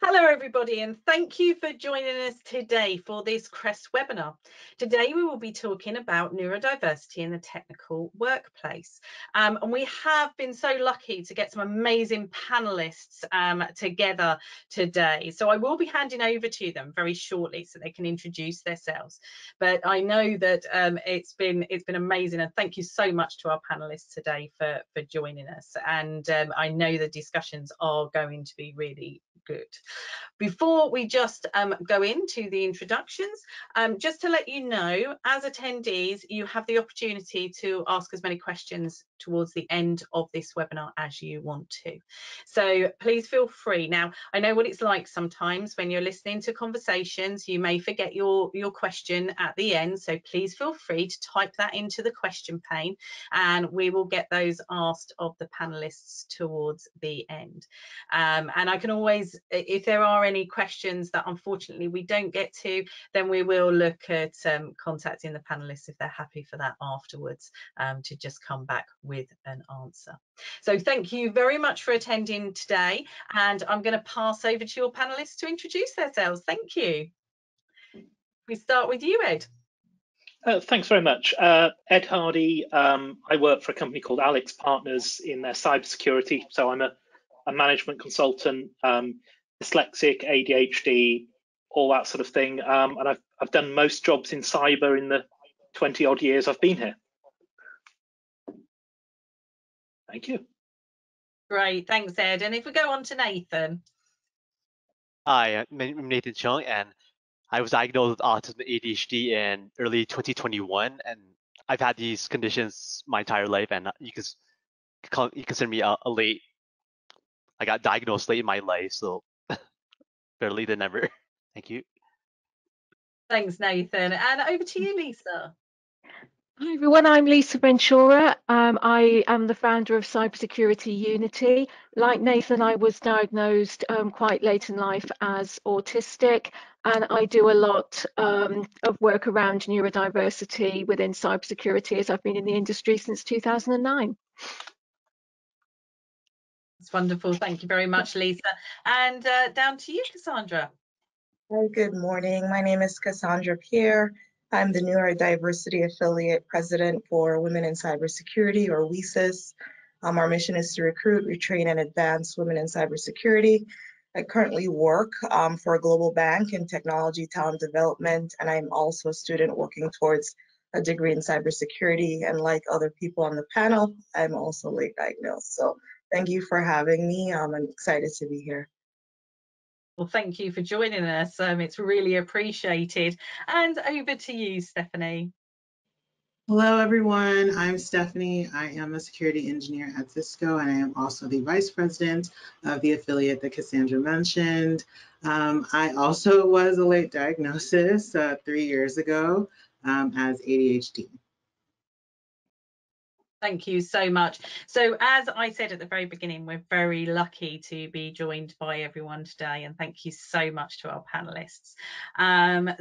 Hello everybody, and thank you for joining us today for this CREST webinar. Today we will be talking about neurodiversity in the technical workplace. And we have been so lucky to get some amazing panelists together today. So I will be handing over to them very shortly so they can introduce themselves. But I know that it's been amazing, and thank you so much to our panelists today for joining us. And I know the discussions are going to be really good. Before we just go into the introductions, just to let you know, as attendees, you have the opportunity to ask as many questions towards the end of this webinar as you want to. So please feel free. Now, I know what it's like sometimes when you're listening to conversations, you may forget your question at the end. So please feel free to type that into the question pane and we will get those asked of the panelists towards the end. And I can always, if there are any questions that unfortunately we don't get to, then we will look at contacting the panelists if they're happy for that afterwards, to just come back with an answer. So thank you very much for attending today, and I'm going to pass over to your panelists to introduce themselves. Thank you. We start with you, Ed. Thanks very much. Ed Hardy. I work for a company called Alex Partners in their cybersecurity. So I'm a management consultant, dyslexic, ADHD, all that sort of thing. And I've done most jobs in cyber in the 20 odd years I've been here. Thank you. Great, thanks, Ed. And if we go on to Nathan. Hi, I'm Nathan Chung, and I was diagnosed with autism and ADHD in early 2021, and I've had these conditions my entire life, and you consider me a late. I got diagnosed late in my life, so better late than never. Thank you. Thanks, Nathan. And over to you, Lisa. Hi everyone, I'm Lisa Ventura. I am the founder of Cybersecurity Unity. Like Nathan, I was diagnosed quite late in life as autistic, and I do a lot of work around neurodiversity within cybersecurity, as I've been in the industry since 2009. That's wonderful. Thank you very much, Lisa. And down to you, Cassandra. Hi, good morning. My name is Cassandra Pierre. I'm the Neurodiversity Affiliate President for Women in Cybersecurity, or WESIS. Our mission is to recruit, retrain, and advance women in cybersecurity. I currently work for a global bank in technology talent development, and I'm also a student working towards a degree in cybersecurity. And like other people on the panel, I'm also late diagnosed. So thank you for having me. I'm excited to be here. Well, thank you for joining us. It's really appreciated. And over to you, Stephanie. Hello, everyone. I'm Stephanie. I am a security engineer at Cisco, and I am also the vice president of the affiliate that Cassandra mentioned. I also was a late diagnosis 3 years ago as ADHD. Thank you so much. So as I said at the very beginning, we're very lucky to be joined by everyone today, and thank you so much to our panelists.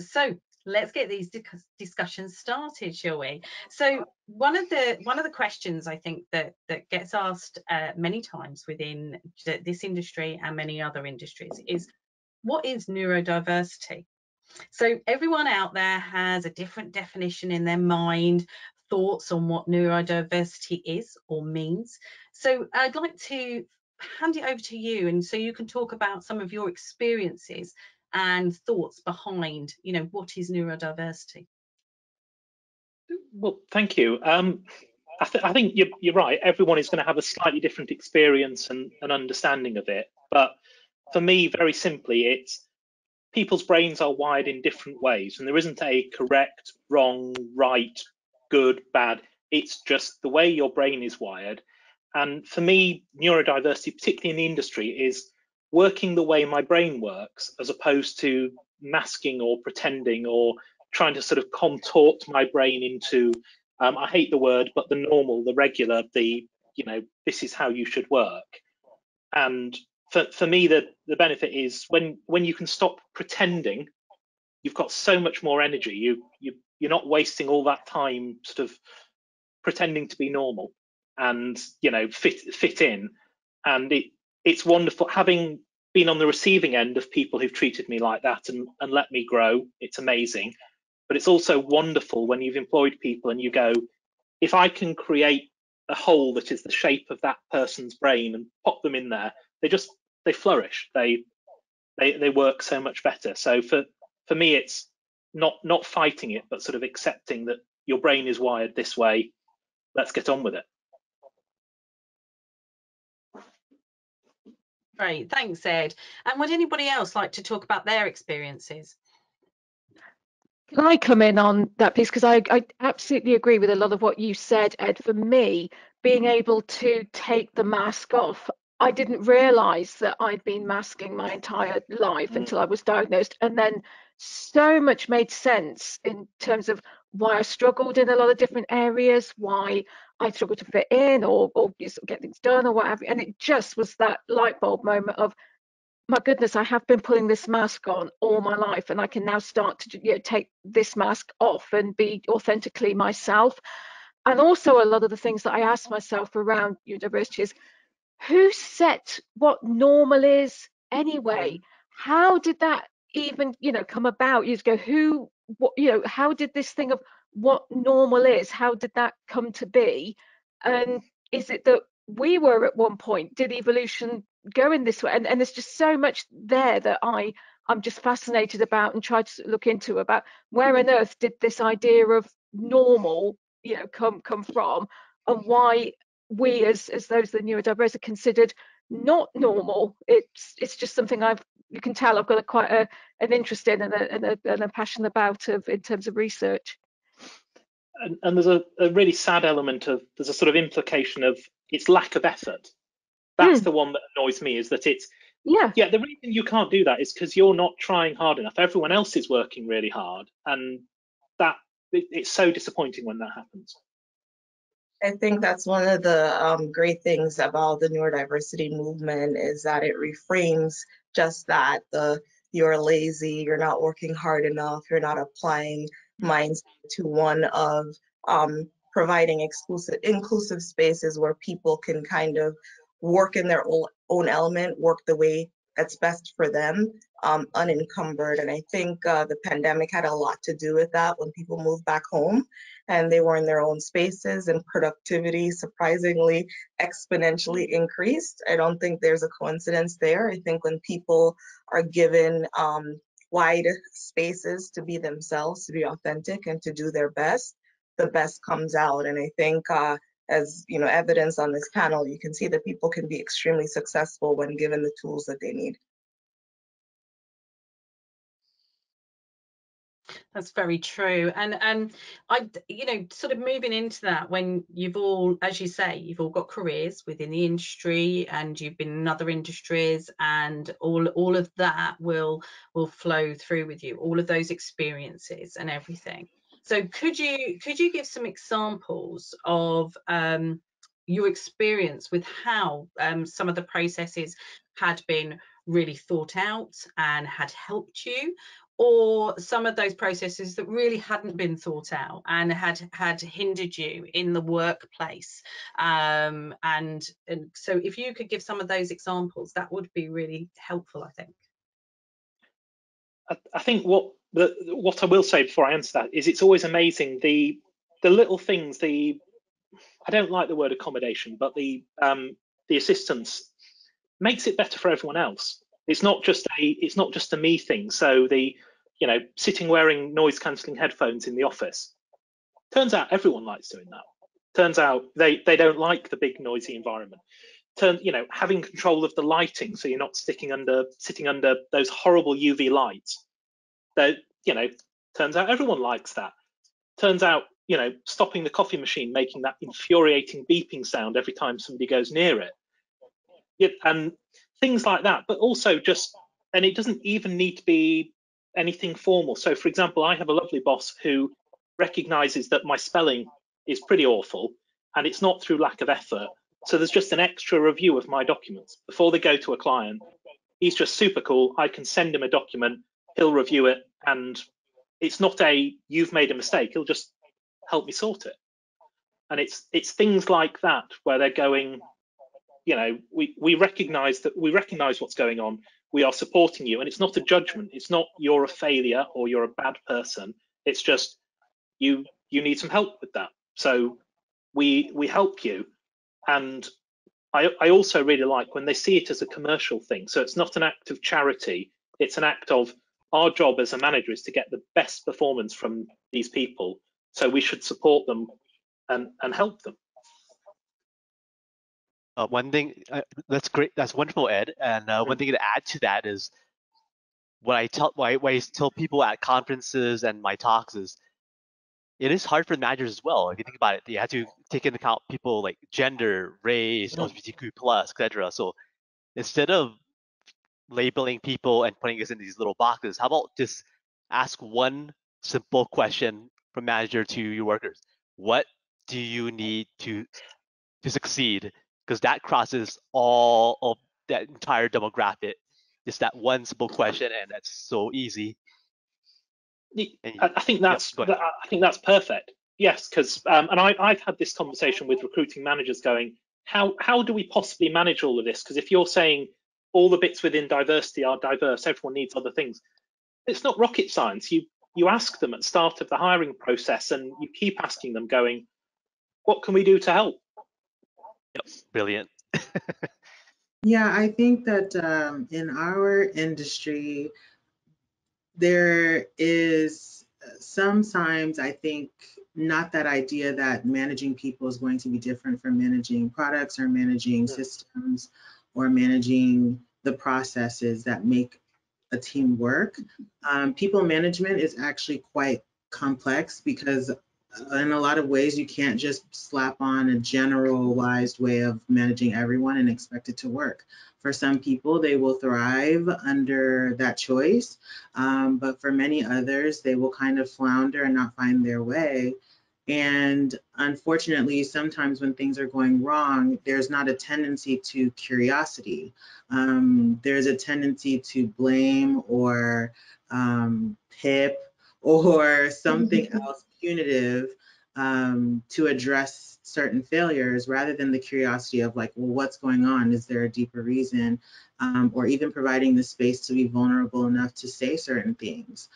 So let's get these discussions started, shall we? So one of the questions I think that gets asked many times within this industry and many other industries is, what is neurodiversity? So everyone out there has a different definition in their mind, thoughts on what neurodiversity is or means. So I'd like to hand it over to you, and so you can talk about some of your experiences and thoughts behind, what is neurodiversity? Well, thank you. I think you're right. Everyone is going to have a slightly different experience and understanding of it. But for me, very simply, it's people's brains are wired in different ways, and there isn't a correct, wrong, right, good, bad. It's just the way your brain is wired. And for me, neurodiversity, particularly in the industry, is working the way my brain works, as opposed to masking or pretending or trying to sort of contort my brain into, I hate the word, but the normal, the regular, this is how you should work. And for me, the benefit is when you can stop pretending, you've got so much more energy. You're not wasting all that time sort of pretending to be normal and fit in. And it's wonderful having been on the receiving end of people who've treated me like that and let me grow. It's amazing. But it's also wonderful when you've employed people and you go, if I can create a hole that is the shape of that person's brain and pop them in there, they flourish. They work so much better. So for me, it's not fighting it, but sort of accepting that your brain is wired this way. Let's get on with it. Great, thanks, Ed. And would anybody else like to talk about their experiences? Can I come in on that piece? Because I absolutely agree with a lot of what you said, Ed. For me, being able to take the mask off, I didn't realise that I'd been masking my entire life until I was diagnosed. And then so much made sense in terms of why I struggled in a lot of different areas, why I struggled to fit in or just get things done or whatever. And it just was that light bulb moment of, my goodness, I have been putting this mask on all my life, and I can now start to take this mask off and be authentically myself. And also, a lot of the things that I ask myself around neurodiversity is, who set what normal is anyway? How did that even come about years ago? How did this thing of what normal is, how did that come to be? And is it that we were at one point, did evolution go in this way? And there's just so much there that I'm just fascinated about and try to look into, about where on earth did this idea of normal come from, and why we as those that are neurodiverse are considered not normal. It's just something you can tell I've got quite an interest in and a passion about in terms of research. And there's a really sad element of, there's a sort of implication of it's lack of effort. That's the one that annoys me, is that it's, the reason you can't do that is because you're not trying hard enough. Everyone else is working really hard, and it's so disappointing when that happens. I think that's one of the great things about the neurodiversity movement, is that it reframes just that, you're lazy, you're not working hard enough, you're not applying minds to one of providing inclusive spaces where people can kind of work in their own element, work the way that's best for them, unencumbered. And I think the pandemic had a lot to do with that. When people moved back home and they were in their own spaces, and productivity surprisingly exponentially increased. I don't think there's a coincidence there. I think when people are given wide spaces to be themselves, to be authentic, and to do their best, the best comes out. And I think as evidence on this panel, you can see that people can be extremely successful when given the tools that they need. That's very true. And I, sort of moving into that, when you've all, as you say, you've all got careers within the industry, and you've been in other industries, and all of that will flow through with you, all of those experiences and everything. So could you give some examples of your experience with how some of the processes had been really thought out and had helped you, or some of those processes that really hadn't been thought out and had hindered you in the workplace? And so if you could give some of those examples, that would be really helpful, I think. I think what I will say before I answer that is, it's always amazing the little things, I don't like the word accommodation, but the assistance makes it better for everyone else. It's not just a me thing. So sitting wearing noise cancelling headphones in the office, turns out everyone likes doing that. Turns out they don't like the big noisy environment. Having control of the lighting, so you're not sitting under those horrible UV lights. Turns out everyone likes that. Turns out, stopping the coffee machine making that infuriating beeping sound every time somebody goes near it. And things like that. But also and it doesn't even need to be anything formal. So, for example, I have a lovely boss who recognizes that my spelling is pretty awful, and it's not through lack of effort. So there's just an extra review of my documents before they go to a client. He's just super cool. I can send him a document, he'll review it, and it's not you've made a mistake. He'll just help me sort it. And it's things like that where they're going, we recognize what's going on. we are supporting you. And it's not a judgment. It's not you're a failure or you're a bad person. It's just you need some help with that. So we help you. And I also really like when they see it as a commercial thing. So it's not an act of charity. It's an act of our job as a manager is to get the best performance from these people. So we should support them and help them. One thing that's great, that's wonderful, Ed. And one thing to add to that is what I tell people at conferences and my talks is it is hard for managers as well. If you think about it, you have to take into account people like gender, race, LGBTQ plus, etc. So instead of labeling people and putting us in these little boxes, how about just ask one simple question from manager to your workers? What do you need to succeed? Because that crosses all of that entire demographic. Just that one simple question, and that's so easy. I think that's perfect. Yes, because and I've had this conversation with recruiting managers going, how do we possibly manage all of this? Because if you're saying all the bits within diversity are diverse, everyone needs other things. It's not rocket science. You ask them at the start of the hiring process, and you keep asking them, going, what can we do to help? Yep, brilliant. Yeah, I think that in our industry, there is sometimes, I think, not that idea that managing people is going to be different from managing products or managing systems or managing the processes that make a team work. People management is actually quite complex because in a lot of ways you can't just slap on a generalized way of managing everyone and expect it to work. For some people, they will thrive under that choice, but for many others, they will kind of flounder and not find their way. And unfortunately, sometimes when things are going wrong, there's not a tendency to curiosity. There's a tendency to blame or pip or something else punitive to address certain failures rather than the curiosity of like, well, what's going on? Is there a deeper reason? Or even providing the space to be vulnerable enough to say certain things,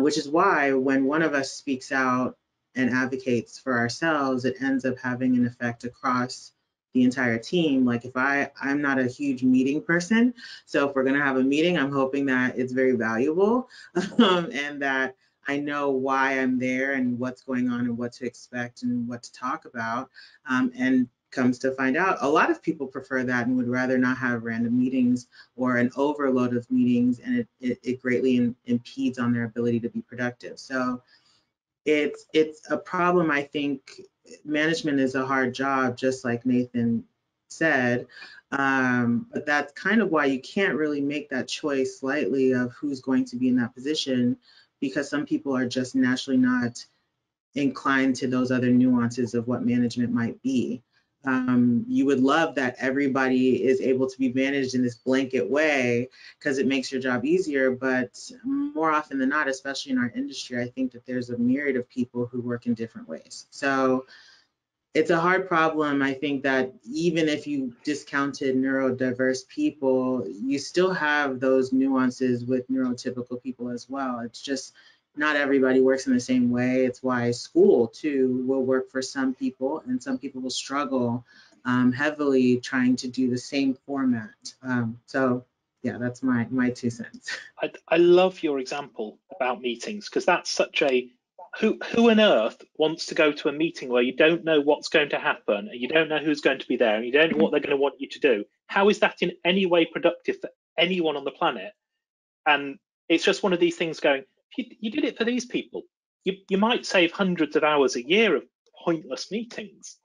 which is why when one of us speaks out and advocates for ourselves, it ends up having an effect across the entire team. Like if I'm not a huge meeting person, so if we're gonna have a meeting, I'm hoping that it's very valuable and that I know why I'm there and what's going on and what to expect and what to talk about. And comes to find out, a lot of people prefer that and would rather not have random meetings or an overload of meetings, and it greatly impedes on their ability to be productive. So it's a problem. I think management is a hard job, just like Nathan said, but that's kind of why you can't really make that choice lightly of who's going to be in that position, because some people are just naturally not inclined to those other nuances of what management might be. You would love that everybody is able to be managed in this blanket way because it makes your job easier, but more often than not, especially in our industry, I think that there's a myriad of people who work in different ways. So it's a hard problem. I think that even if you discounted neurodiverse people, you still have those nuances with neurotypical people as well. It's just not everybody works in the same way. It's why school too will work for some people, and some people will struggle heavily trying to do the same format. So yeah, that's my 2 cents. I love your example about meetings, because that's such a who on earth wants to go to a meeting where you don't know what's going to happen and you don't know who's going to be there and you don't know what they're going to want you to do? How is that in any way productive for anyone on the planet? And it's just one of these things going, you did it for these people. You might save hundreds of hours a year of pointless meetings.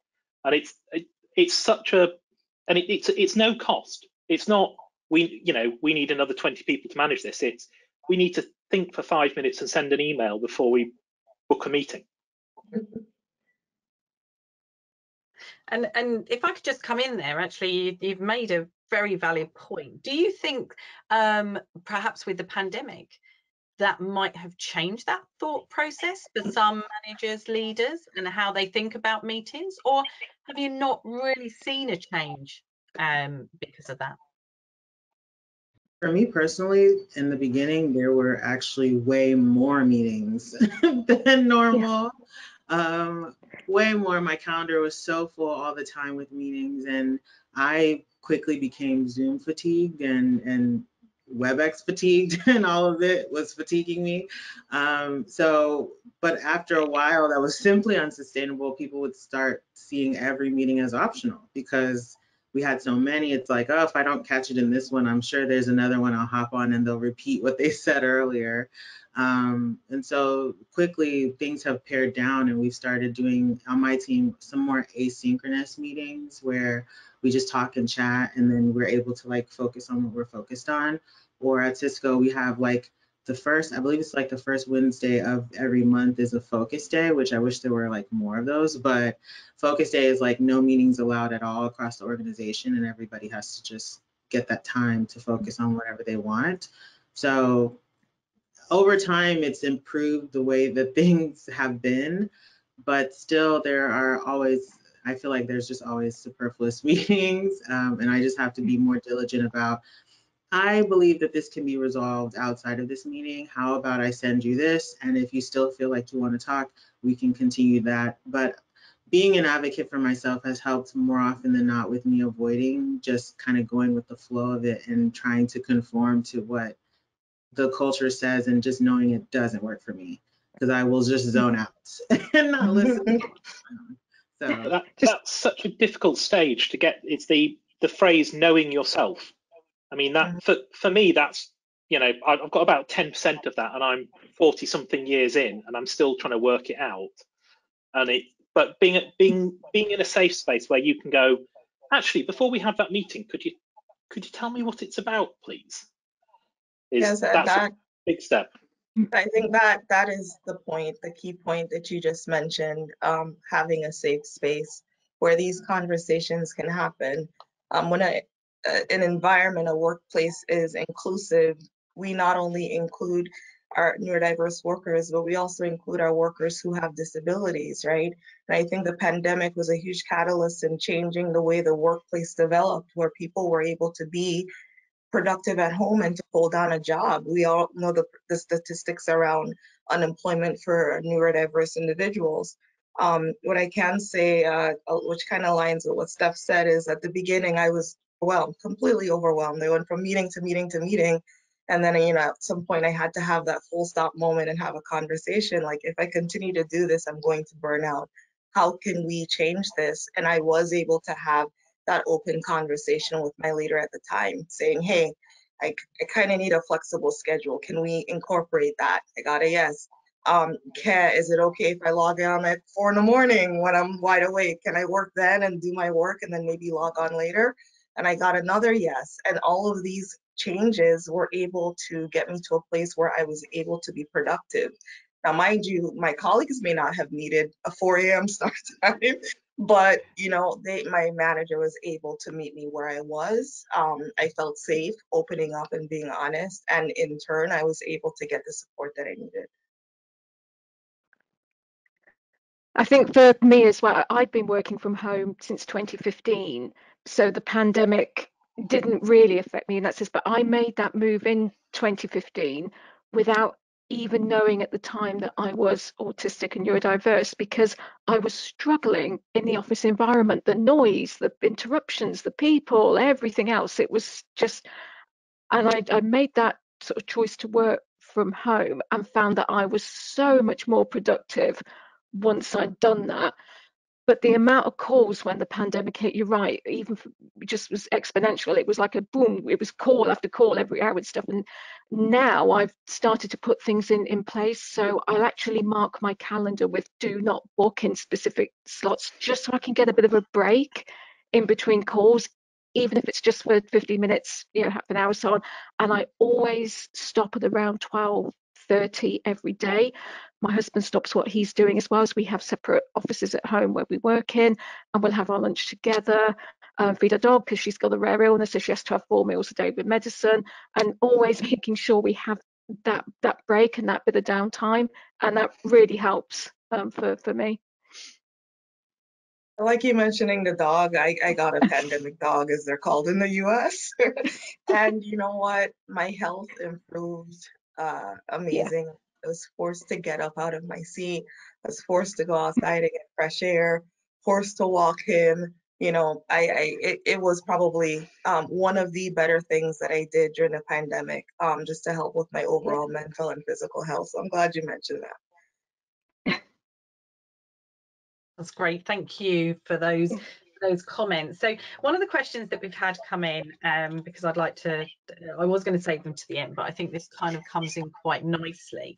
And it's such a, and it's no cost. It's not, we need another 20 people to manage this. It's, we need to think for 5 minutes and send an email before we book a meeting. And if I could just come in there, actually, you've made a very valid point. Do you think perhaps with the pandemic that might have changed that thought process for some managers, leaders, and how they think about meetings? Or have you not really seen a change because of that? For me personally, in the beginning, there were actually way more meetings than normal. Um, Way more. My calendar was so full all the time with meetings, and I quickly became Zoom fatigued and WebEx fatigued, and all of it was fatiguing me. But after a while, that was simply unsustainable. People would start seeing every meeting as optional because we had so many. It's like, oh, if I don't catch it in this one, I'm sure there's another one I'll hop on and they'll repeat what they said earlier. And so quickly things have pared down, and we've started doing on my team some more asynchronous meetings where we just talk and chat, and then we're able to like focus on what we're focused on. Or at Cisco, we have like I believe it's like the first Wednesday of every month is a focus day, which I wish there were like more of those, but focus day is like no meetings allowed at all across the organization, and everybody has to just get that time to focus on whatever they want. So over time, it's improved the way that things have been, but still there are always, I feel like there's just always superfluous meetings, and I just have to be more diligent about, I believe that this can be resolved outside of this meeting. How about I send you this? And if you still feel like you want to talk, we can continue that. But being an advocate for myself has helped more often than not with me avoiding just kind of going with the flow of it and trying to conform to what the culture says, and just knowing it doesn't work for me because I will just zone out and not listen. So That's such a difficult stage to get. It's the phrase knowing yourself. I mean, that for me, that's, I've got about 10% of that, and I'm 40 something years in, and I'm still trying to work it out. But being in a safe space where you can go, actually, before we have that meeting, could you tell me what it's about, please? Yes, That's a big step. I think that is the point, the key point that you just mentioned, having a safe space where these conversations can happen. When an environment, a workplace is inclusive, we not only include our neurodiverse workers, but we also include our workers who have disabilities, right? And I think the pandemic was a huge catalyst in changing the way the workplace developed, where people were able to be productive at home and to hold down a job. We all know the statistics around unemployment for neurodiverse individuals. What I can say, which kind of aligns with what Steph said, is at the beginning I was overwhelmed, completely overwhelmed. I went from meeting to meeting to meeting. And then, at some point I had to have that full stop moment and have a conversation. Like, if I continue to do this, I'm going to burn out. How can we change this? And I was able to have that open conversation with my leader at the time, saying, hey, I kind of need a flexible schedule. Can we incorporate that? I got a yes. Is it okay if I log on at 4 in the morning when I'm wide awake? Can I work then and do my work and then maybe log on later? And I got another yes. And all of these changes were able to get me to a place where I was able to be productive. Now, mind you, my colleagues may not have needed a 4 a.m. start time, but my manager was able to meet me where I was. I felt safe opening up and being honest, and in turn, I was able to get the support that I needed. I think for me as well, I've been working from home since 2015, so the pandemic didn't really affect me in that sense, but I made that move in 2015 without even knowing at the time that I was autistic and neurodiverse, because I was struggling in the office environment, the noise, the interruptions, the people, everything else. It was just, and I made that sort of choice to work from home and found that I was so much more productive once I'd done that. But the amount of calls when the pandemic hit, you're right, even just was exponential. It was like a boom. It was call after call every hour and stuff. And now I've started to put things in place. So I'll actually mark my calendar with do not book in specific slots, just so I can get a bit of a break in between calls, even if it's just for 50 minutes, half an hour or so on. And I always stop at around 12:30 every day. My husband stops what he's doing as well, as we have separate offices at home where we work in, and we'll have our lunch together, feed our dog because she's got a rare illness, so she has to have 4 meals a day with medicine, and always making sure we have that break and that bit of downtime, and that really helps for me. Like you mentioning the dog, I got a pandemic dog, as they're called in the US. And you know what? My health improved Yeah. amazing. I was forced to get up out of my seat. I was forced to go outside and get fresh air, forced to walk him. It was probably one of the better things that I did during the pandemic, just to help with my Yeah. overall mental and physical health. So I'm glad you mentioned that. That's great. Thank you for those comments. So one of the questions that we've had come in, because I was going to save them to the end, but I think this kind of comes in quite nicely.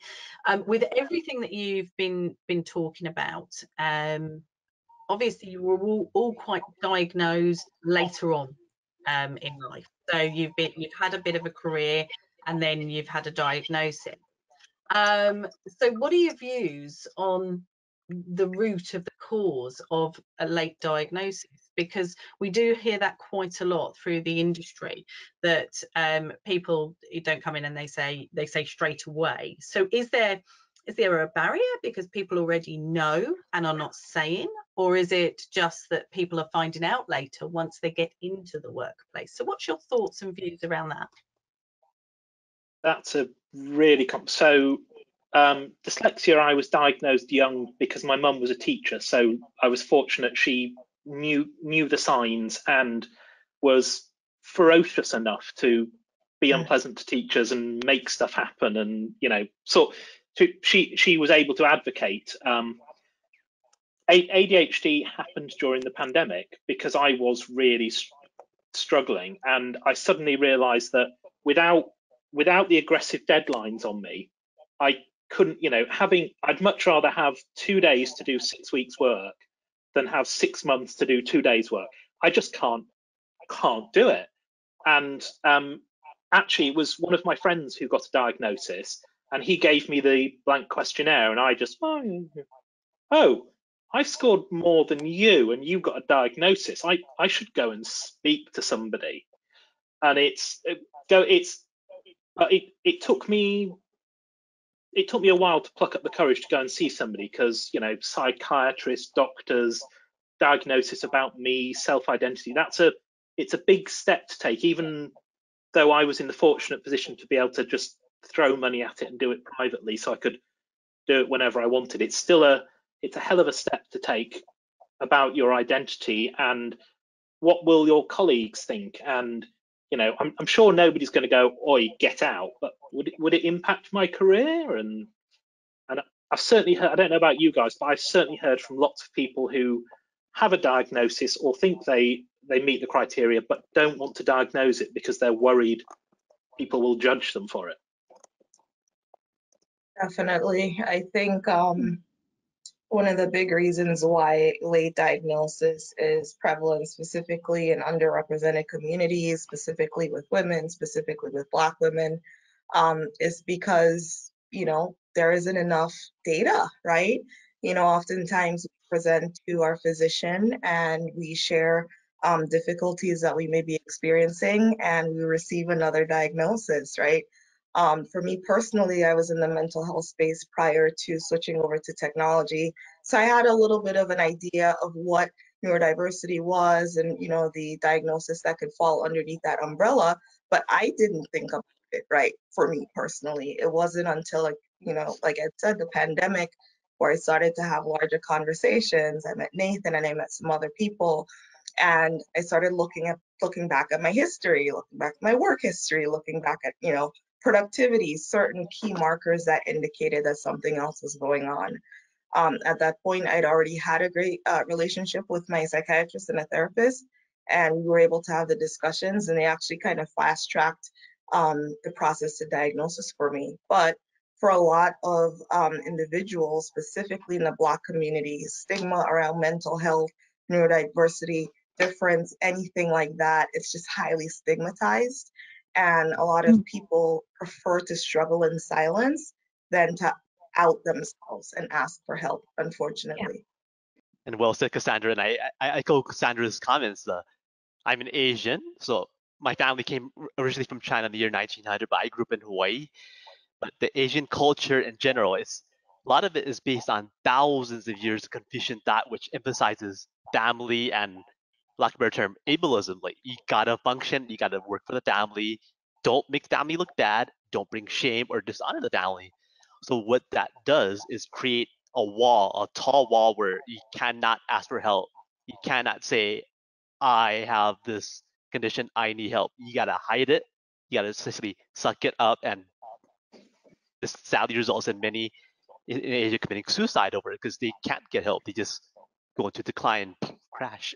With everything that you've been talking about, obviously you were all quite diagnosed later on in life. So you've had a bit of a career, and then you've had a diagnosis. So what are your views on the root of the cause of a late diagnosis? Because we do hear that quite a lot through the industry, that people don't come in and they say straight away. So is there a barrier because people already know and are not saying, or is it just that people are finding out later once they get into the workplace? So what's your thoughts and views around that? That's a really dyslexia, I was diagnosed young because my mum was a teacher, so I was fortunate she knew the signs and was ferocious enough to be unpleasant to teachers and make stuff happen, and she was able to advocate. ADHD happened during the pandemic because I was really struggling, and I suddenly realized that without the aggressive deadlines on me, I couldn't, I'd much rather have 2 days to do 6 weeks work than have 6 months to do 2 days work. I just can't do it. And actually, it was one of my friends who got a diagnosis, and he gave me the blank questionnaire, and I just, oh, I scored more than you, and you got a diagnosis. I should go and speak to somebody. And it took me a while to pluck up the courage to go and see somebody, because psychiatrists, doctors, diagnosis about me, self-identity, it's a big step to take, even though I was in the fortunate position to be able to just throw money at it and do it privately, so I could do it whenever I wanted. It's a hell of a step to take about your identity and what will your colleagues think. And I'm sure nobody's going to go, "Oi, get out," but would it impact my career? And I've certainly heard, I don't know about you guys, but I've certainly heard from lots of people who have a diagnosis or think they meet the criteria but don't want to diagnose it because they're worried people will judge them for it. Definitely. I think one of the big reasons why late diagnosis is prevalent, specifically in underrepresented communities, specifically with women, specifically with Black women, is because, there isn't enough data, right? Oftentimes we present to our physician and we share difficulties that we may be experiencing, and we receive another diagnosis, right? For me personally, I was in the mental health space prior to switching over to technology. So I had a little bit of an idea of what neurodiversity was and, the diagnosis that could fall underneath that umbrella, but I didn't think about it, right? For me personally, it wasn't until, like I said, the pandemic, where I started to have larger conversations. I met Nathan and I met some other people, and I started looking back at my history, looking back at my work history, looking back at, productivity, certain key markers that indicated that something else was going on. At that point, I'd already had a great relationship with my psychiatrist and a therapist, and we were able to have the discussions, and they actually kind of fast-tracked the process to diagnosis for me. But for a lot of individuals, specifically in the Black community, stigma around mental health, neurodiversity, difference, anything like that, it's just highly stigmatized. And a lot of people prefer to struggle in silence than to out themselves and ask for help, unfortunately. And well said, Cassandra. And I echo Cassandra's comments. I'm an Asian, so my family came originally from China in the year 1900, but I grew up in Hawaii. But the Asian culture in general, a lot of it is based on thousands of years of Confucian thought, which emphasizes family and, lack of a better term, ableism. Like, you gotta function, you gotta work for the family. Don't make the family look bad. Don't bring shame or dishonor the family. So what that does is create a wall, a tall wall where you cannot ask for help. You cannot say, I have this condition, I need help. You gotta hide it. You gotta essentially suck it up, and this sadly results in many in Asia committing suicide over it because they can't get help. They just go into decline, crash.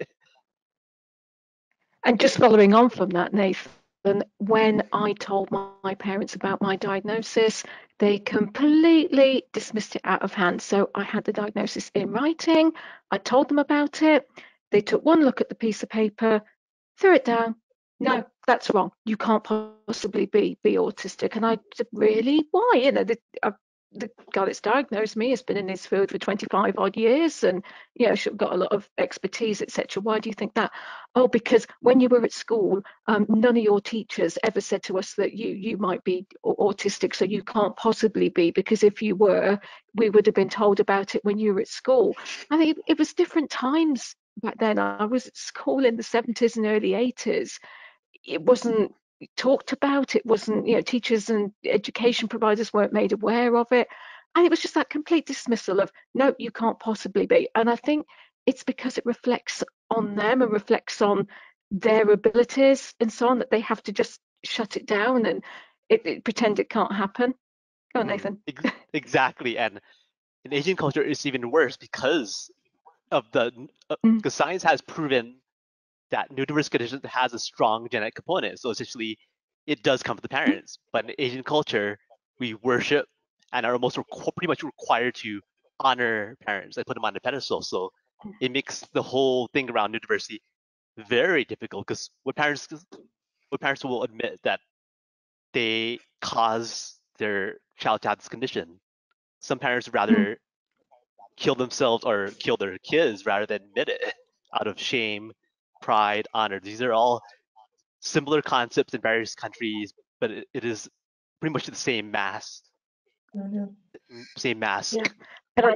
And just following on from that, Nathan, when I told my parents about my diagnosis, they completely dismissed it out of hand. So I had the diagnosis in writing, I told them about it, they took one look at the piece of paper, threw it down. No, that's wrong. You can't possibly be autistic. And I said, really? Why? The guy that's diagnosed me has been in this field for 25 odd years, and she's got a lot of expertise, etc. Why do you think that? Oh, because when you were at school, none of your teachers ever said to us that you might be autistic, so you can't possibly be, because if you were, we would have been told about it when you were at school. I mean, it was different times back then. I was at school in the 70s and early 80s. It wasn't talked about. It wasn't, teachers and education providers weren't made aware of it. And it was just that complete dismissal of, no, you can't possibly be. And I think it's because it reflects on them and reflects on their abilities and so on, that they have to just shut it down and pretend it can't happen. Go on, Nathan. Exactly. And in Asian culture, it's even worse because of because science has proven that neurodiverse condition has a strong genetic component. So essentially, it does come from the parents. But in Asian culture, we worship and are almost pretty much required to honor parents and put them on a pedestal. So it makes the whole thing around neurodiversity very difficult, because what parents will admit that they cause their child to have this condition. Some parents would rather kill themselves or kill their kids rather than admit it out of shame, pride, honor. These are all similar concepts in various countries, but it is pretty much the same mass. Same mask. Yeah.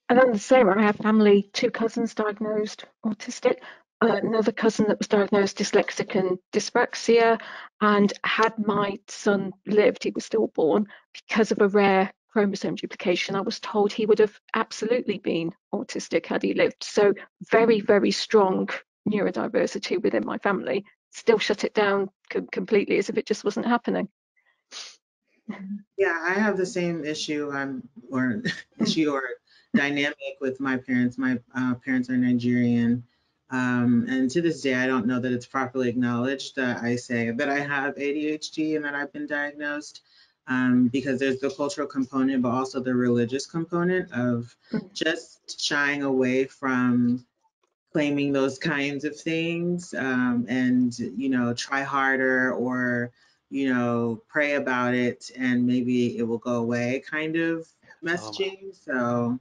And I'm the same. I have family, 2 cousins diagnosed autistic, another cousin that was diagnosed dyslexic and dyspraxia. And had my son lived, he was stillborn, because of a rare chromosome duplication, I was told he would have absolutely been autistic had he lived. So very, very strong neurodiversity within my family. Still shut it down completely as if it just wasn't happening. Yeah, I have the same issue or dynamic with my parents. My parents are Nigerian. And to this day, I don't know that it's properly acknowledged that I say that I have ADHD and that I've been diagnosed, because there's the cultural component, but also the religious component of just shying away from claiming those kinds of things, and, try harder, or, pray about it and maybe it will go away kind of messaging. So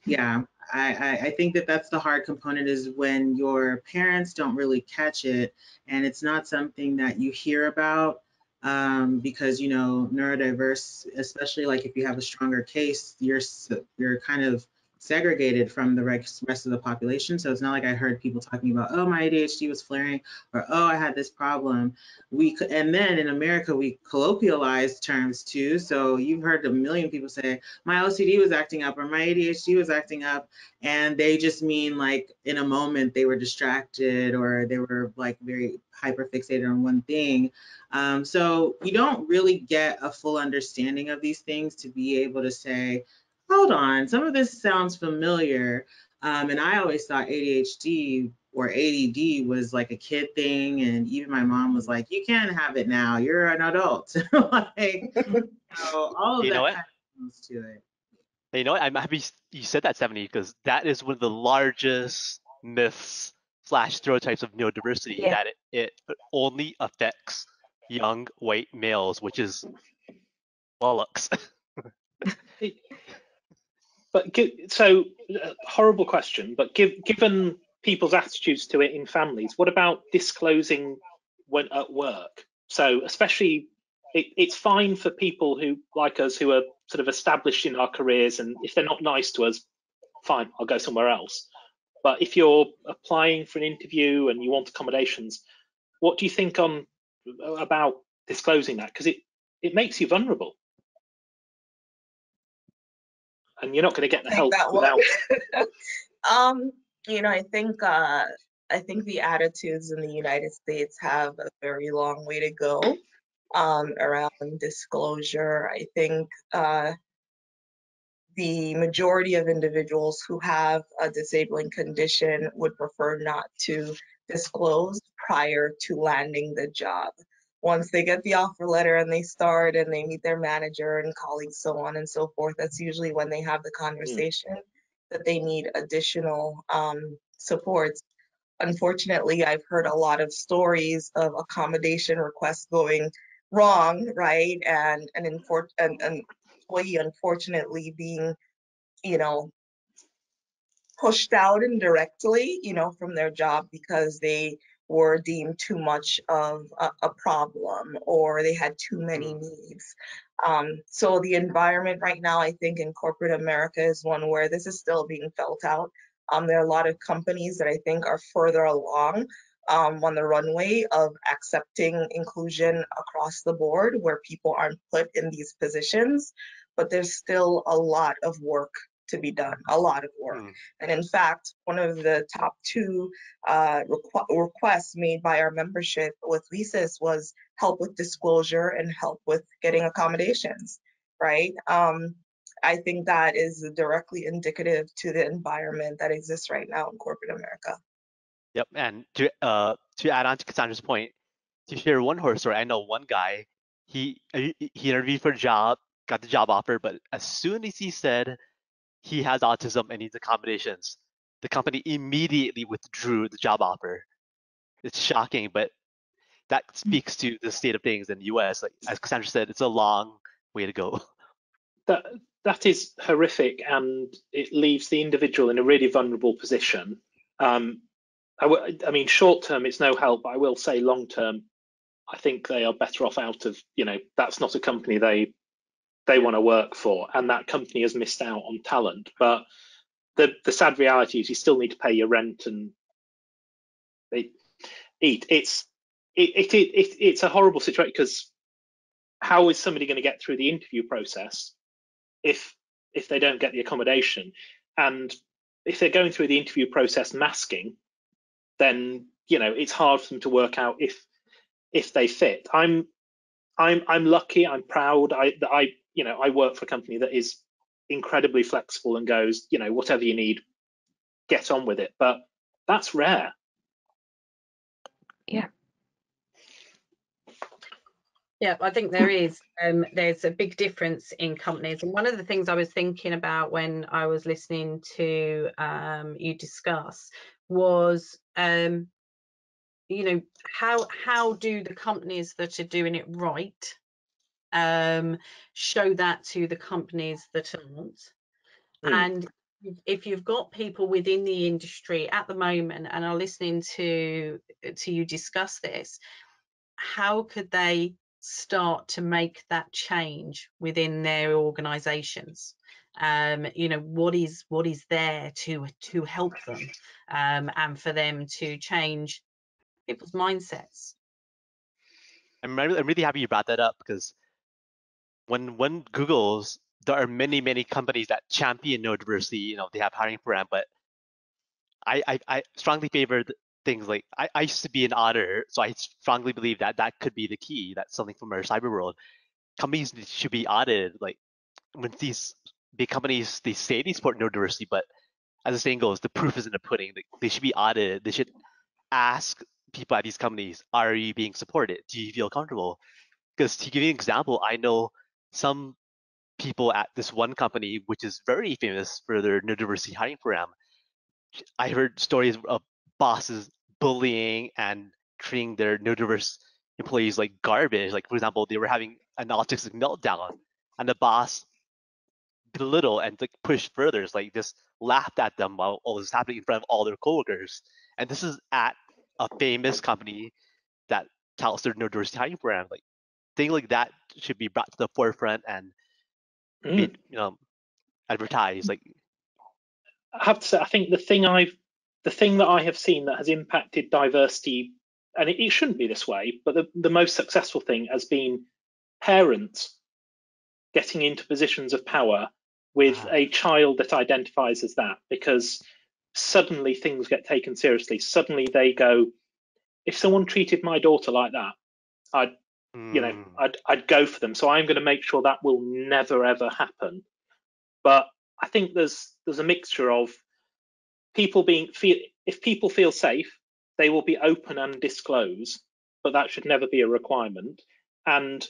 yeah, I think that that's the hard component, is when your parents don't really catch it and it's not something that you hear about, because, neurodiverse, especially like if you have a stronger case, you're kind of segregated from the rest of the population. So it's not like I heard people talking about, oh, my ADHD was flaring, or, oh, I had this problem. And then in America, we colloquialize terms too. So you've heard a million people say, my OCD was acting up, or my ADHD was acting up. And they just mean like in a moment they were distracted, or they were like very hyper fixated on one thing. So you don't really get a full understanding of these things to be able to say, hold on, some of this sounds familiar. And I always thought ADHD or ADD was like a kid thing. And even my mom was like, you can't have it now, you're an adult. Like, so all of that kind of comes to it. You know what? I'm happy you said that, Stephanie, because that is one of the largest myths / stereotypes of neurodiversity, that it only affects young white males, which is bollocks. But so, horrible question, but given people's attitudes to it in families, what about disclosing when at work? So especially, it's fine for people who, like us, who are sort of established in our careers, and if they're not nice to us, fine, I'll go somewhere else. But if you're applying for an interview and you want accommodations, what do you think about disclosing that? Because it makes you vulnerable, and you're not going to get the help without. You know, I think the attitudes in the United States have a very long way to go around disclosure. I think the majority of individuals who have a disabling condition would prefer not to disclose prior to landing the job. Once they get the offer letter and they start and they meet their manager and colleagues, so on and so forth, that's usually when they have the conversation that they need additional supports. Unfortunately, I've heard a lot of stories of accommodation requests going wrong, right? And an employee unfortunately being, you know, pushed out indirectly, you know, from their job because they were deemed too much of a problem or they had too many needs. So the environment right now, I think in corporate America is one where this is still being felt out. There are a lot of companies that I think are further along on the runway of accepting inclusion across the board where people aren't put in these positions, but there's still a lot of work to be done, a lot of work. And in fact, one of the top two requests made by our membership with WESIS was help with disclosure and help with getting accommodations, right? I think that is directly indicative to the environment that exists right now in corporate America. Yep, and to add on to Cassandra's point, to share one horror story, I know one guy, he interviewed for a job, got the job offer, but as soon as he said he has autism and needs accommodations, the company immediately withdrew the job offer. It's shocking, but that speaks to the state of things in the US. Like as Cassandra said, it's a long way to go. That is horrific, and it leaves the individual in a really vulnerable position. I mean, short term, it's no help, but I will say long term, I think they are better off out of, you know, that's not a company they want to work for, and that company has missed out on talent. But the sad reality is you still need to pay your rent and eat. It's a horrible situation, because how is somebody going to get through the interview process if they don't get the accommodation? And if they're going through the interview process masking, then, you know, it's hard for them to work out if they fit. I'm lucky. I'm proud. I you know, I work for a company that is incredibly flexible and goes, you know, whatever you need, get on with it. But that's rare. Yeah. Yeah, I think there is. There's a big difference in companies. And one of the things I was thinking about when I was listening to you discuss was, you know, how do the companies that are doing it right show that to the companies that aren't? And if you've got people within the industry at the moment and are listening to you discuss this, how could they start to make that change within their organizations? You know, what is there to help them and for them to change people's mindsets? I'm really happy you brought that up, because when one Googles, there are many companies that champion neurodiversity. You know, they have hiring program, but I strongly favor things like I used to be an auditor, so I strongly believe that could be the key. That's something from our cyber world. Companies should be audited. Like when these big companies, they say they support neurodiversity, but as the saying goes, the proof is in the pudding. Like, they should be audited. They should ask people at these companies, are you being supported? Do you feel comfortable? Because to give you an example, I know some people at this one company, which is very famous for their neurodiversity hiring program. I heard stories of bosses bullying and treating their neurodiverse employees like garbage. Like, for example, they were having an autistic meltdown, and the boss belittled and like pushed further. It's like just laughed at them while all this is happening in front of all their coworkers. And this is at a famous company that touts their neurodiversity hiring program. Like, things like that should be brought to the forefront and made, advertised. Like, I have to say, I think the thing I've the thing that I have seen that has impacted diversity, and it shouldn't be this way, but the most successful thing has been parents getting into positions of power with a child that identifies as that, because suddenly things get taken seriously. Suddenly they go, if someone treated my daughter like that, I'd go for them. So I'm going to make sure that will never ever happen. But I think there's a mixture of people if people feel safe, they will be open and disclose, but that should never be a requirement. And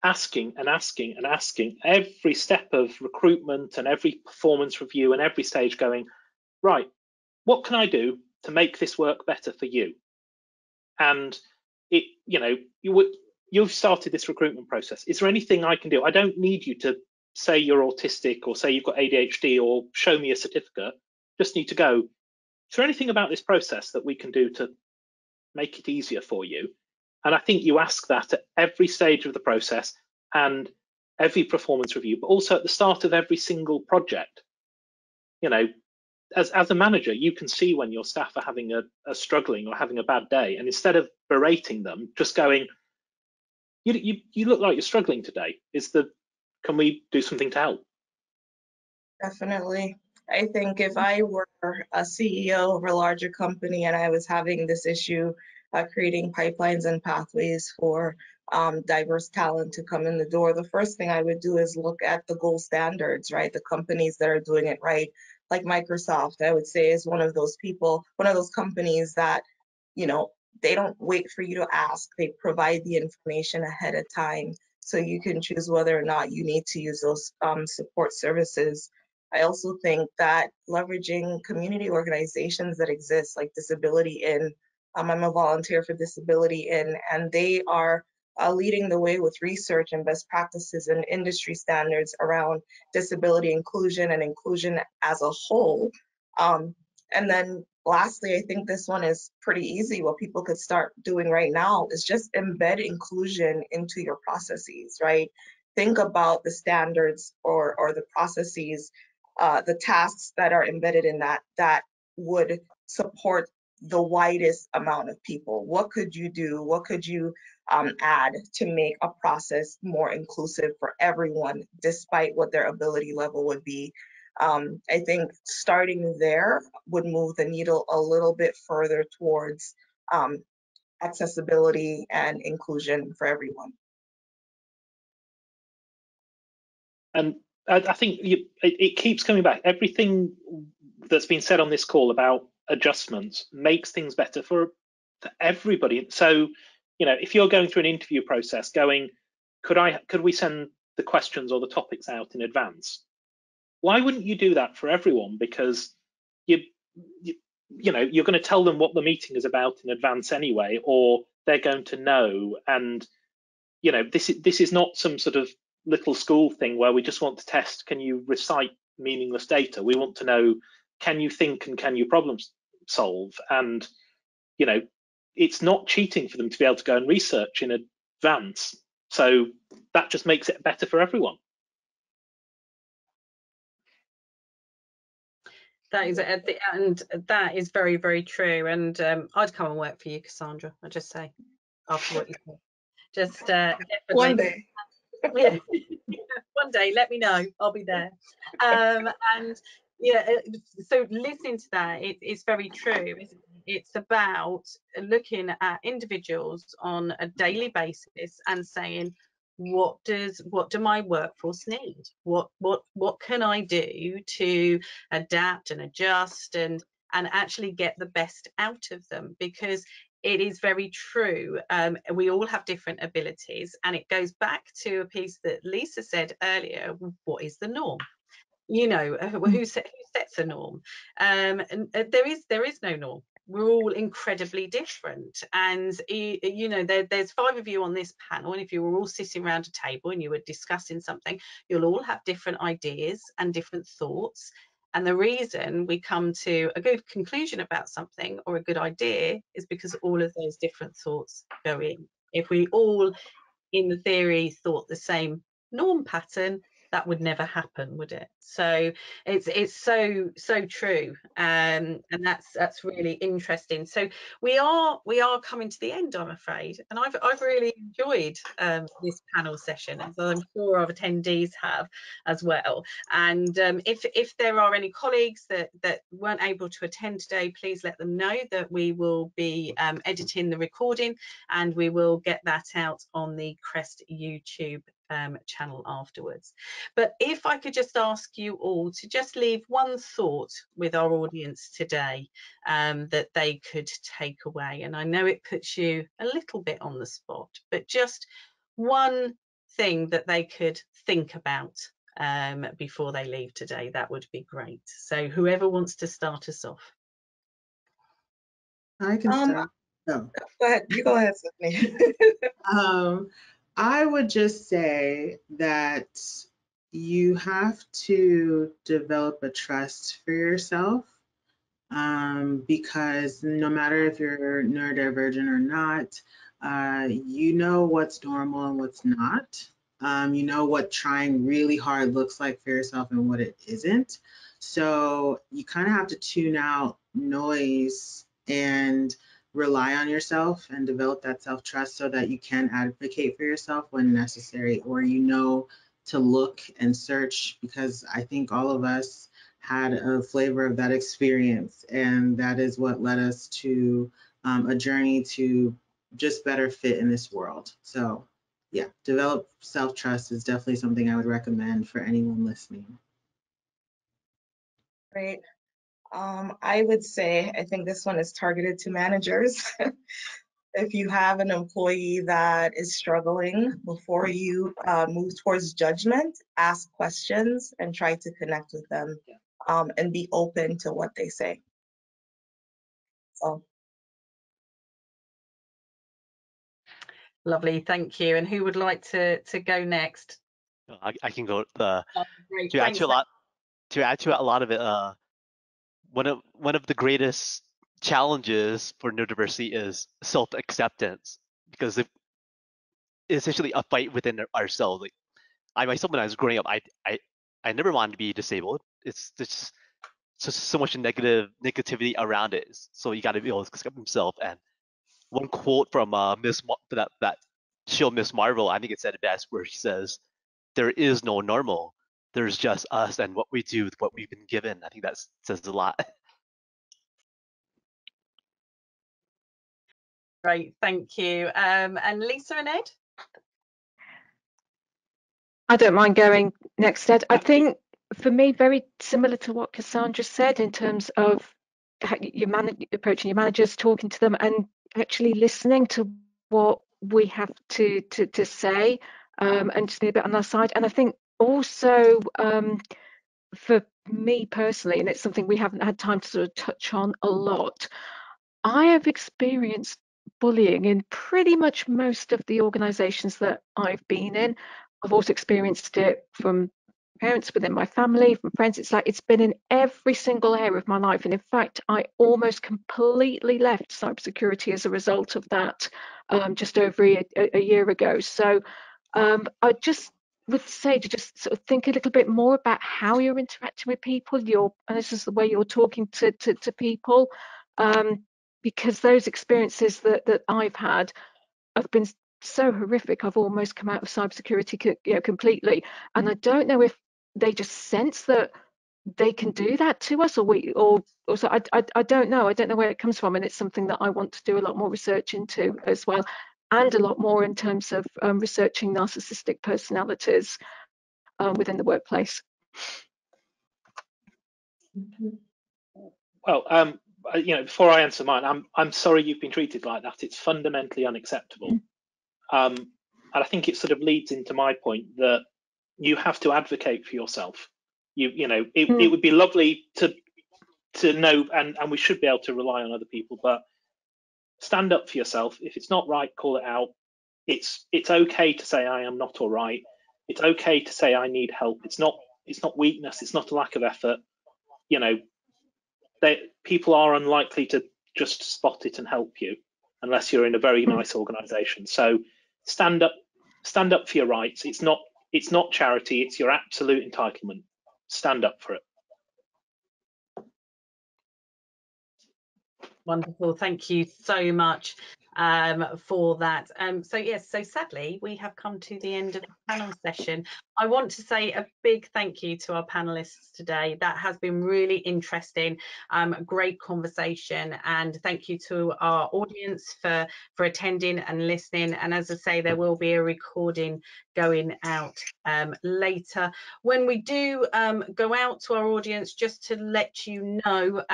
asking and asking and asking every step of recruitment and every performance review and every stage, going, right, what can I do to make this work better for you? And you've started this recruitment process. Is there anything I can do? I don't need you to say you're autistic or say you've got ADHD or show me a certificate. Just need to go, is there anything about this process that we can do to make it easier for you? And I think you ask that at every stage of the process and every performance review, but also at the start of every single project. As a manager, you can see when your staff are having a struggling or having a bad day, and instead of berating them, just going, you look like you're struggling today. Can we do something to help? Definitely. I think if I were a CEO of a larger company and I was having this issue, creating pipelines and pathways for diverse talent to come in the door, the first thing I would do is look at the gold standards, right? The companies that are doing it right, like Microsoft, I would say, is one of those companies that, they don't wait for you to ask. They provide the information ahead of time so you can choose whether or not you need to use those support services. I also think that leveraging community organizations that exist, like Disability In, I'm a volunteer for Disability In, and they are leading the way with research and best practices and industry standards around disability inclusion and inclusion as a whole. And then lastly, I think this one is pretty easy. What people could start doing right now is just embed inclusion into your processes, right? Think about the standards or the processes, the tasks that are embedded in that would support the widest amount of people. What could you do? What could you add to make a process more inclusive for everyone, despite what their ability level would be? I think starting there would move the needle a little bit further towards accessibility and inclusion for everyone. And I think it keeps coming back. Everything that's been said on this call about adjustments makes things better for everybody. So, if you're going through an interview process, going, could we send the questions or the topics out in advance? Why wouldn't you do that for everyone? Because you're going to tell them what the meeting is about in advance anyway, or they're going to know. And this is not some sort of little school thing where we just want to test, can you recite meaningless data? We want to know, can you think and can you problem solve? And it's not cheating for them to be able to go and research in advance. So that just makes it better for everyone. That is, and that is very, very true. And I'd come and work for you, Cassandra. I just say, after what you said, just one day. Yeah, one day. Let me know. I'll be there. And yeah, so listening to that, it's very true. It's about looking at individuals on a daily basis and saying, what do my workforce need? What can I do to adapt and adjust and actually get the best out of them? Because it is very true. We all have different abilities, and it goes back to a piece that Lisa said earlier. What is the norm? Who sets a norm? And there is no norm. We're all incredibly different, and there's 5 of you on this panel, and if you were all sitting around a table and you were discussing something, you'll all have different ideas and different thoughts. And the reason we come to a good conclusion about something or a good idea is because all of those different thoughts go in. If we all, in the theory, thought the same norm pattern, that would never happen, would it? So it's so true, and that's really interesting. So we are coming to the end, I'm afraid, and I've really enjoyed this panel session, as I'm sure our attendees have as well. And if there are any colleagues that weren't able to attend today, please let them know that we will be editing the recording, and we will get that out on the CREST YouTube channel afterwards. But if I could just ask you all to just leave one thought with our audience today that they could take away, and I know it puts you a little bit on the spot, but just one thing that they could think about before they leave today, that would be great. So whoever wants to start us off. I can start. Oh. Go ahead. You go ahead, Stephanie. I would just say that you have to develop a trust for yourself, because no matter if you're neurodivergent or not, you know what's normal and what's not. You know what trying really hard looks like for yourself and what it isn't. So you kind of have to tune out noise and rely on yourself and develop that self-trust so that you can advocate for yourself when necessary, or you know to look and search, because I think all of us had a flavor of that experience, and that is what led us to a journey to just better fit in this world. So yeah, develop self-trust is definitely something I would recommend for anyone listening. Great. I would say, I think this one is targeted to managers. If you have an employee that is struggling, before you move towards judgment, ask questions and try to connect with them, and be open to what they say. So. Lovely, thank you. And who would like to go next? I can go. Great, To add to a lot of it, one of the greatest challenges for neurodiversity is self-acceptance, because it's essentially a fight within ourselves. Like I myself, when I was growing up, I never wanted to be disabled. It's just so much negativity around it. So you got to be able to accept himself. And one quote from that show Miss Marvel, I think it said it best, where she says, "There is no normal. There's just us and what we do with what we've been given." I think that says a lot. Great, thank you. And Lisa and Ed? I don't mind going next, Ed. I think for me, very similar to what Cassandra said in terms of approaching your managers, talking to them, and actually listening to what we have to say, and just be a bit on our side. And I think also for me personally, and it's something we haven't had time to sort of touch on a lot, I have experienced bullying in pretty much most of the organizations that I've been in. I've also experienced it from parents within my family, from friends. It's been in every single area of my life. And in fact, I almost completely left cybersecurity as a result of that just over a year ago. So I just would say to just sort of think a little bit more about how you're interacting with people, and this is the way you're talking to people, because those experiences that I've had have been so horrific. I've almost come out of cybersecurity, completely, and I don't know if they just sense that they can do that to us, or so I don't know. I don't know where it comes from, and it's something that I want to do a lot more research into as well, and a lot more in terms of researching narcissistic personalities within the workplace. Well, before I answer mine, I'm sorry you've been treated like that. It's fundamentally unacceptable. And I think it sort of leads into my point that you have to advocate for yourself. It would be lovely to know, and we should be able to rely on other people, but stand up for yourself. If it's not right, call it out. It's okay to say I am not all right. It's okay to say I need help. It's not weakness. It's not a lack of effort. People are unlikely to just spot it and help you unless you're in a very nice organization. So stand up for your rights. It's not It's not charity, it's your absolute entitlement. Stand up for it. Wonderful, thank you so much for that. So yes, so sadly we have come to the end of the panel session. I want to say a big thank you to our panelists today. That has been really interesting, great conversation, and thank you to our audience for attending and listening. And as I say, there will be a recording going out later. When we do go out to our audience, just to let you know,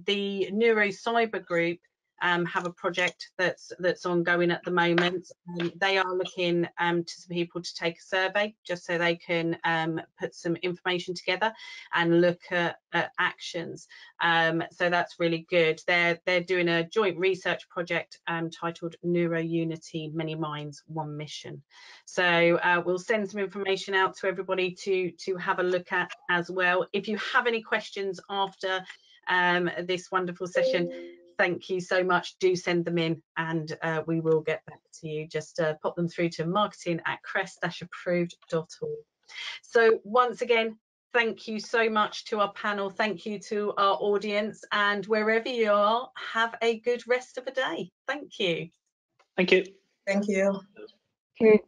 the Neurocyber Group have a project that's ongoing at the moment. They are looking to some people to take a survey just so they can put some information together and look at actions. So that's really good. They're doing a joint research project titled Neuro Unity, Many Minds, One Mission. So we'll send some information out to everybody to have a look at as well. If you have any questions after this wonderful session, thank you so much. Do send them in and we will get back to you. Just pop them through to marketing@crest-approved.org. So once again, thank you so much to our panel. Thank you to our audience, and wherever you are, have a good rest of the day. Thank you. Thank you. Thank you. Okay.